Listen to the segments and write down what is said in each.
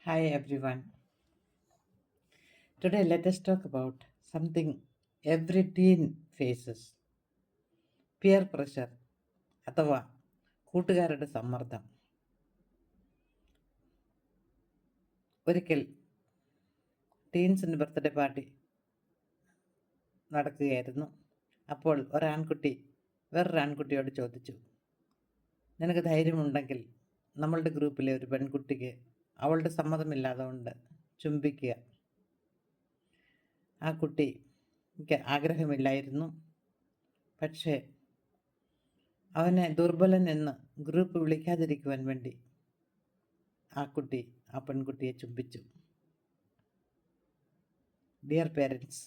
Hi everyone. Today let us talk about something every teen faces. Peer pressure അഥവാ കൂട്ടുകാരുടെ സമ്മർദ്ദം. ഒരിക്കൽ ടീൻസിൻ്റെ birthday party നടക്കുകയായിരുന്നു. അപ്പോൾ ഒരാൺകുട്ടി വേറൊരാൺകുട്ടിയോട് ചോദിച്ചു, നിനക്ക് ധൈര്യമുണ്ടെങ്കിൽ നമ്മളുടെ ഗ്രൂപ്പിലെ ഒരു പെൺകുട്ടിക്ക് അവളുടെ സമ്മതമില്ലാതെ കൊണ്ട് ചുംബിക്കുക. ആ കുട്ടിക്ക് ആഗ്രഹമില്ലായിരുന്നു. പക്ഷേ അവനെ ദുർബലൻ എന്ന് ഗ്രൂപ്പ് വിളിക്കാതിരിക്കുവാൻ വേണ്ടി ആ പെൺകുട്ടിയെ ചുംബിച്ചു. ഡിയർ പേരൻസ്,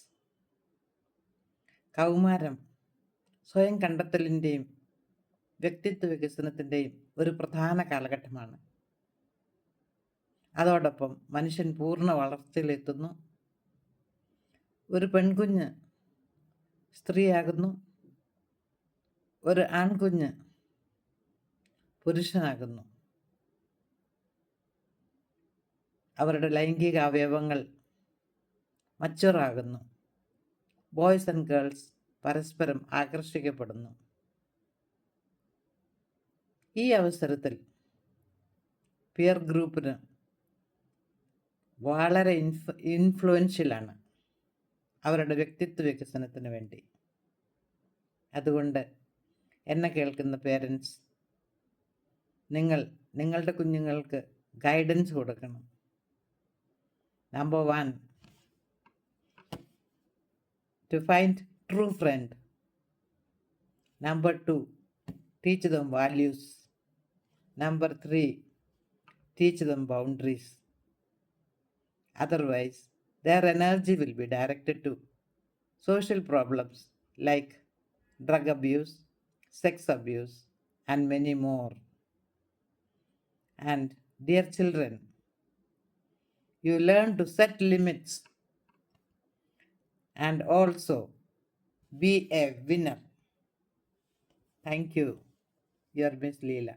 കൗമാരം സ്വയം കണ്ടെത്തലിൻ്റെയും വ്യക്തിത്വ വികസനത്തിൻ്റെയും ഒരു പ്രധാന കാലഘട്ടമാണ്. അതോടൊപ്പം മനുഷ്യൻ പൂർണ്ണ വളർച്ചയിലെത്തുന്നു. ഒരു പെൺകുഞ്ഞ് സ്ത്രീയാകുന്നു, ഒരു ആൺകുഞ്ഞ് പുരുഷനാകുന്നു. അവരുടെ ലൈംഗിക അവയവങ്ങൾ മച്ചുറാകുന്നു. ബോയ്സ് ആൻഡ് ഗേൾസ് പരസ്പരം ആകർഷിക്കപ്പെടുന്നു. ഈ അവസരത്തിൽ പിയർ ഗ്രൂപ്പിന് വളരെ ഇൻഫ്ലുവൻഷ്യലാണ് അവരുടെ വ്യക്തിത്വ വികസനത്തിന് വേണ്ടി. അതുകൊണ്ട് എന്നെ കേൾക്കുന്ന പേരൻസ്, നിങ്ങളുടെ കുഞ്ഞുങ്ങൾക്ക് ഗൈഡൻസ് കൊടുക്കണം. Number 1, to find true friend. Number 2, teach them values. Number 3, teach them boundaries. Otherwise, their energy will be directed to social problems like drug abuse, sex abuse, and many more. And dear children, you learn to set limits and also be a winner. Thank you. Your Miss Leela.